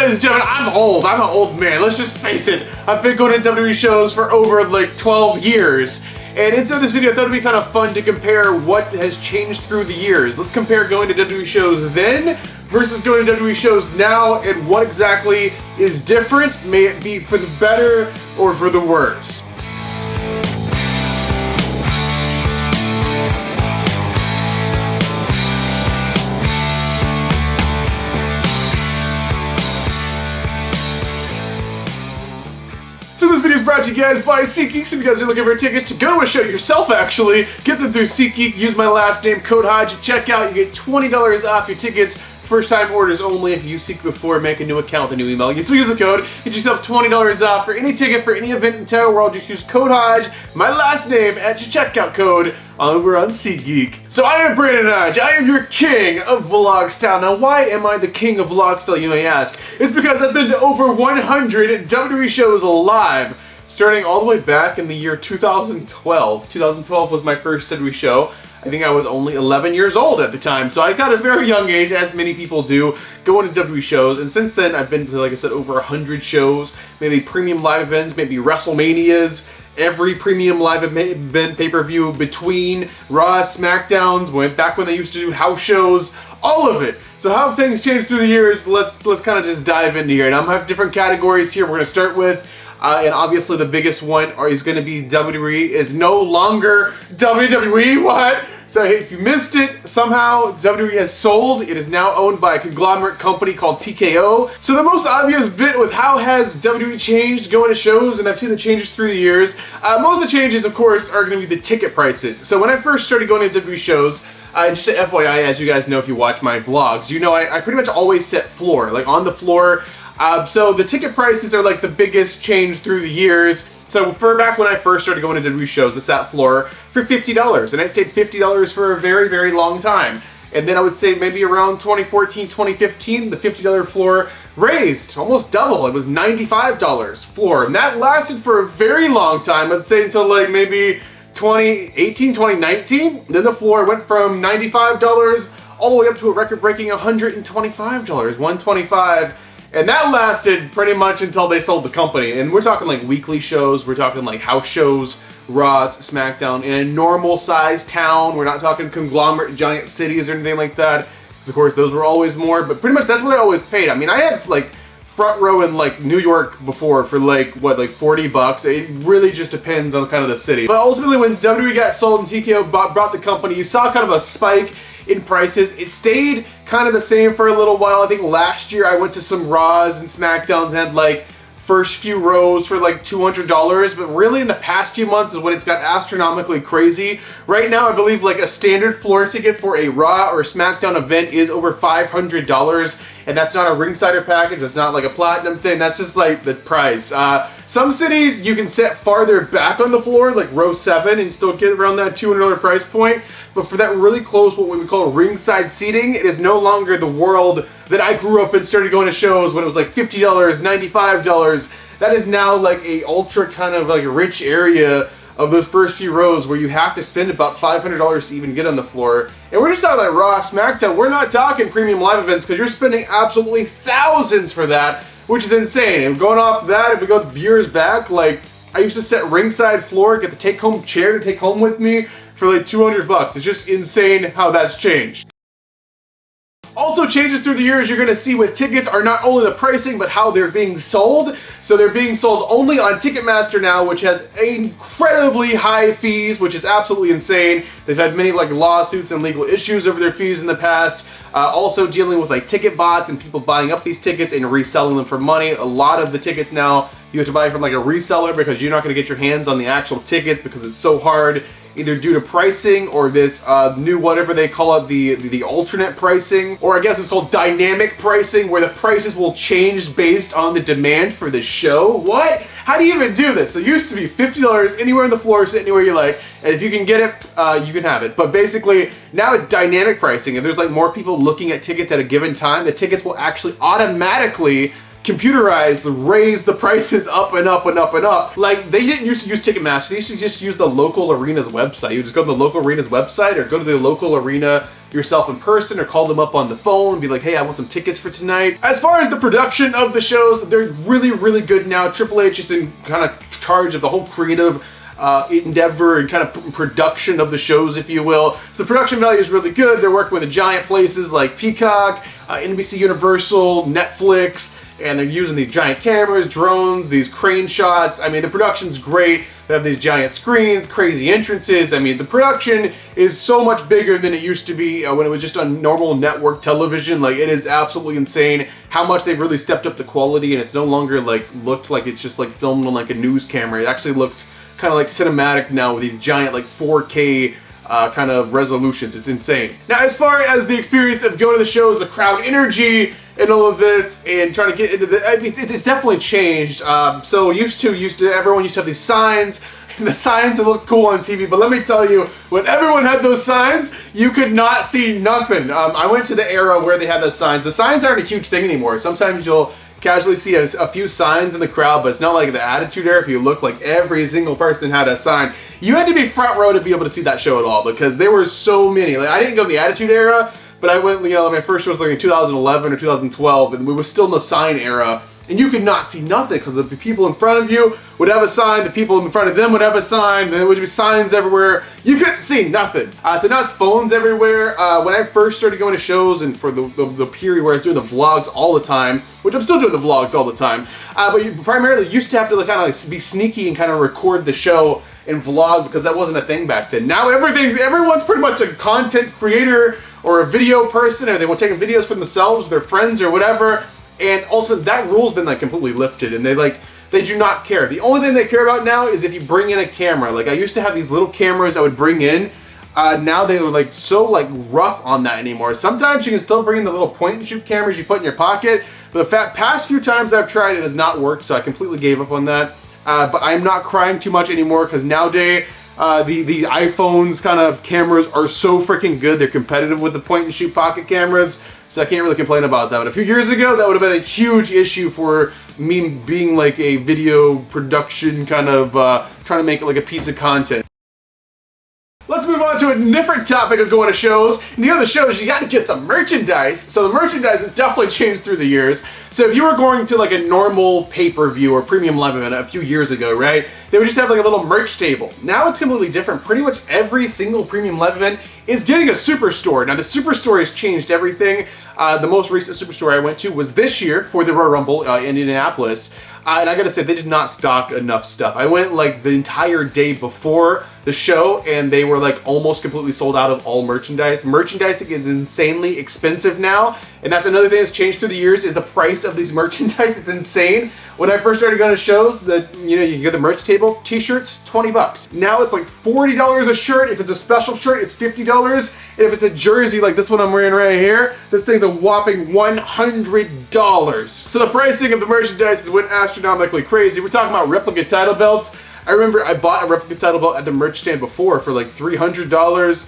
ladies and gentlemen, I'm old. I'm an old man. Let's just face it. I've been going to WWE shows for over like 12 years. And inside this video, I thought it'd be kind of fun to compare what has changed through the years. Let's compare going to WWE shows then versus going to WWE shows now, and what exactly is different. May it be for the better or for the worse. So this video is brought to you guys by SeatGeek. So if you guys are looking for tickets to go to a show yourself, actually, get them through SeatGeek. Use my last name, code Hodge, at checkout. You get $20 off your tickets. First time orders only. If you seek before, make a new account, a new email. You still use the code. Get yourself $20 off for any ticket for any event in town. World. Just use code Hodge, my last name, at your checkout code over on SeatGeek. So I am Brandon Hodge. I am your king of Vlogstyle. Now, why am I the king of Vlogstyle, you may ask? It's because I've been to over 100 WWE shows live, starting all the way back in the year 2012. 2012 was my first WWE show. I think I was only 11 years old at the time, so I got a very young age, as many people do, going to WWE shows, and since then I've been to, like I said, over 100 shows, maybe premium live events, maybe WrestleManias, every premium live event pay-per-view between Raw, SmackDowns, back when they used to do house shows, all of it. So how have things changed through the years? Let's kind of just dive into here, and I'm gonna have different categories here. We're gonna start with and obviously the biggest one is going to be WWE is no longer WWE. What? So if you missed it, somehow WWE has sold. It is now owned by a conglomerate company called TKO. So the most obvious bit with how has WWE changed going to shows, and I've seen the changes through the years. Most of the changes, of course, are going to be the ticket prices. So when I first started going to WWE shows, just an FYI, as you guys know if you watch my vlogs, you know I pretty much always set floor, like on the floor. So the ticket prices are like the biggest change through the years. So for back when I first started going to WWE shows, I sat floor for $50, and I stayed $50 for a very, very long time. And then I would say maybe around 2014, 2015, the $50 floor raised, almost double. It was $95 floor, and that lasted for a very long time. I'd say until like maybe 2018, 2019. Then the floor went from $95 all the way up to a record-breaking $125, $125. And that lasted pretty much until they sold the company. And we're talking like weekly shows, we're talking like house shows, Raws, SmackDown, in a normal sized town. We're not talking conglomerate giant cities or anything like that. Because of course those were always more, but pretty much that's what I always paid. I mean, I had like front row in like New York before for like, what, like 40 bucks. It really just depends on kind of the city. But ultimately when WWE got sold and TKO brought the company, you saw kind of a spike in prices. It stayed kind of the same for a little while. I think last year I went to some Raws and SmackDowns and had like first few rows for like $200, but really in the past few months is when it's got astronomically crazy. Right now I believe like a standard floor ticket for a Raw or SmackDown event is over $500, and that's not a ringsider package, that's not like a platinum thing, that's just like the price. Some cities you can sit farther back on the floor, like row 7, and still get around that $200 price point. But for that really close, what we would call ringside seating, it is no longer the world that I grew up and started going to shows when it was like $50, $95. That is now like a ultra kind of like rich area of those first few rows where you have to spend about $500 to even get on the floor. And we're just talking like Raw, SmackDown. We're not talking premium live events because you're spending absolutely thousands for that, which is insane. And going off that, if we go years back, like I used to set ringside floor, get the take-home chair to take home with me for like 200 bucks. It's just insane how that's changed. Also changes through the years you're going to see with tickets are not only the pricing, but how they're being sold. So they're being sold only on Ticketmaster now, which has incredibly high fees, which is absolutely insane. They've had many like lawsuits and legal issues over their fees in the past. Also dealing with like ticket bots and people buying up these tickets and reselling them for money. A lot of the tickets now you have to buy from like a reseller because you're not going to get your hands on the actual tickets because it's so hard, either due to pricing or this new whatever they call it, the alternate pricing, or I guess it's called dynamic pricing, where the prices will change based on the demand for the show. What? How do you even do this? It used to be $50 anywhere on the floor, sit anywhere you like, and if you can get it, you can have it. But basically, now it's dynamic pricing. If there's like more people looking at tickets at a given time, the tickets will actually automatically computerized raise the prices up and up and up and up. Like, they didn't used to use Ticketmaster. They used to just use the local arena's website. You just go to the local arena's website or go to the local arena yourself in person or call them up on the phone and be like, hey, I want some tickets for tonight. As far as the production of the shows, they're really, really good now. Triple H is in kind of charge of the whole creative endeavor and kind of production of the shows, if you will. So the production value is really good. They're working with the giant places like Peacock, NBC Universal, Netflix, and they're using these giant cameras, drones, these crane shots. I mean, the production's great. They have these giant screens, crazy entrances. I mean, the production is so much bigger than it used to be when it was just on normal network television. Like, it is absolutely insane how much they've really stepped up the quality, and it's no longer like looked like it's just like filmed on like a news camera. It actually looks kind of like cinematic now with these giant like 4K kind of resolutions. It's insane. Now, as far as the experience of going to the shows, the crowd energy and all of this, and trying to get into the, I mean, it's definitely changed. So used to everyone used to have these signs, and the signs looked cool on TV. But let me tell you, when everyone had those signs, you could not see nothing. I went to the era where they had the signs. The signs aren't a huge thing anymore. Sometimes you'll casually see a few signs in the crowd, but it's not like the Attitude Era. If you look, like every single person had a sign. You had to be front row to be able to see that show at all, because there were so many. Like, I didn't go to the Attitude Era, but I went, you know, my first show was like in 2011 or 2012, and we were still in the sign era, and you could not see nothing because the people in front of you would have a sign, the people in front of them would have a sign, and there would be signs everywhere. You couldn't see nothing. So now it's phones everywhere. When I first started going to shows, and for the period where I was doing the vlogs all the time, which I'm still doing the vlogs all the time, but you primarily used to have to kind of like be sneaky and kind of record the show and vlog, because that wasn't a thing back then. Now everyone's pretty much a content creator or a video person, or they want taking videos for themselves, their friends, or whatever. And ultimately, that rule's been like completely lifted, and they do not care. The only thing they care about now is if you bring in a camera. Like, I used to have these little cameras I would bring in. Now they are like so like rough on that anymore. Sometimes you can still bring in the little point and shoot cameras you put in your pocket, but the past few times I've tried it has not worked, so I completely gave up on that. But I'm not crying too much anymore, because nowadays the iPhones kind of cameras are so freaking good. They're competitive with the point and shoot pocket cameras, so I can't really complain about that. But a few years ago, that would have been a huge issue for me being like a video production kind of trying to make it like a piece of content. Let's move on to a different topic of going to shows. And to go to shows, you got to get the merchandise. So the merchandise has definitely changed through the years. So if you were going to like a normal pay-per-view or premium live event a few years ago, right, they would just have like a little merch table. Now it's completely different. Pretty much every single premium live event is getting a superstore. Now the superstore has changed everything. The most recent superstore I went to was this year for the Royal Rumble in Indianapolis. And I gotta say, they did not stock enough stuff. I went like the entire day before the show, and they were like almost completely sold out of all merchandise. Merchandising is insanely expensive now, and that's another thing that's changed through the years, is the price of these merchandise. It's insane. When I first started going to shows, you can get the merch table, t-shirts, $20. Now it's like $40 a shirt. If it's a special shirt, it's $50. And if it's a jersey like this one I'm wearing right here, this thing's a whopping $100. So the pricing of the merchandise went astronomically crazy. We're talking about replica title belts. I remember I bought a replica title belt at the merch stand before for like $300.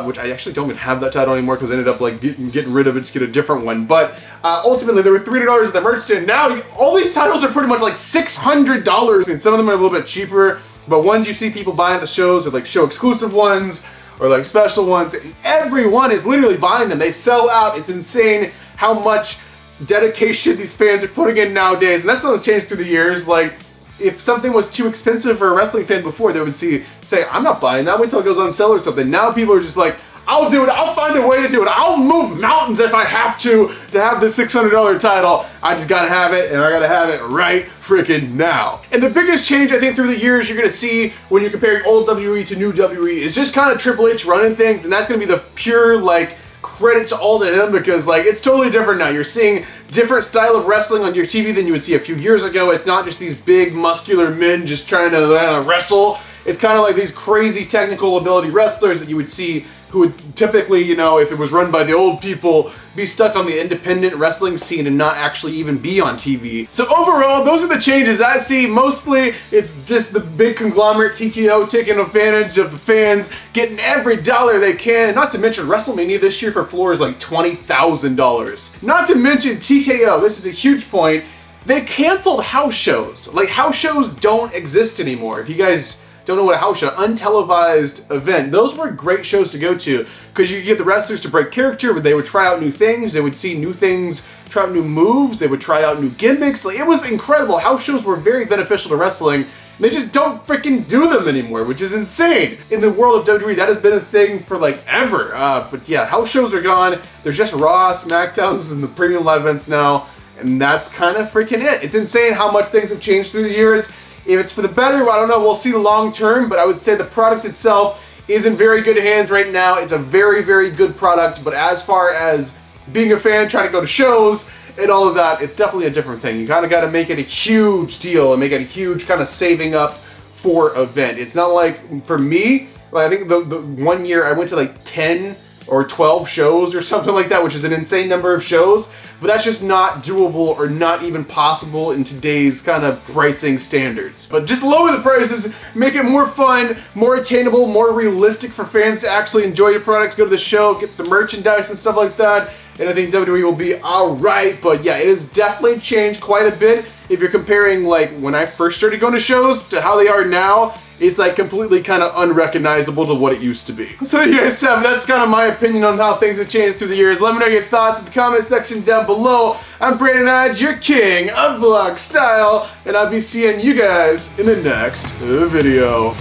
Which I actually don't even have that title anymore, because I ended up like getting rid of it to get a different one. But ultimately, they were $300 at the merch stand. Now all these titles are pretty much like $600. I mean, some of them are a little bit cheaper, but ones you see people buying at the shows are like show exclusive ones or like special ones. And everyone is literally buying them. They sell out. It's insane how much dedication these fans are putting in nowadays, and that's something that's changed through the years. Like, if something was too expensive for a wrestling fan before, they would say, I'm not buying that, wait till it goes on sale or something. Now people are just like, I'll do it, I'll find a way to do it, I'll move mountains if I have to have the $600 title. I just gotta have it, and I gotta have it right freaking now. And the biggest change, I think, through the years you're gonna see when you're comparing old WWE to new WWE is just kind of Triple H running things, and that's gonna be the pure, like, credit to all to him, because like it's totally different now. You're seeing different style of wrestling on your TV than you would see a few years ago. It's not just these big muscular men just trying to wrestle. It's kind of like these crazy technical ability wrestlers that you would see, who would typically, you know, if it was run by the old people, be stuck on the independent wrestling scene and not actually even be on TV. So overall, those are the changes I see. Mostly, it's just the big conglomerate TKO taking advantage of the fans, getting every dollar they can, and not to mention WrestleMania this year for floor is like $20,000. Not to mention TKO, this is a huge point, they canceled house shows. Like, house shows don't exist anymore. If you guys don't know what a house show, untelevised event, those were great shows to go to because you could get the wrestlers to break character, but they would try out new things, they would see new things, try out new moves, they would try out new gimmicks. Like, it was incredible. House shows were very beneficial to wrestling. They just don't freaking do them anymore, which is insane. In the world of WWE, that has been a thing for like ever. But yeah, house shows are gone. There's just Raw, SmackDowns, and the premium live events now. And that's kind of freaking it. It's insane how much things have changed through the years. If it's for the better, I don't know, we'll see long term, but I would say the product itself is in very good hands right now. It's a very, very good product, but as far as being a fan, trying to go to shows, and all of that, it's definitely a different thing. You kind of got to make it a huge deal and make it a huge kind of saving up for event. It's not like, for me, like I think the 1 year I went to like 10 or 12 shows or something like that, which is an insane number of shows, but that's just not doable or not even possible in today's kind of pricing standards. But just lower the prices, make it more fun, more attainable, more realistic for fans to actually enjoy your products, go to the show, get the merchandise and stuff like that, and I think WWE will be alright. But yeah, it has definitely changed quite a bit. If you're comparing like when I first started going to shows to how they are now, it's like completely kind of unrecognizable to what it used to be. So you guys have, that's kind of my opinion on how things have changed through the years. Let me know your thoughts in the comment section down below. I'm Brandon Hodge, your king of vlog style, and I'll be seeing you guys in the next video.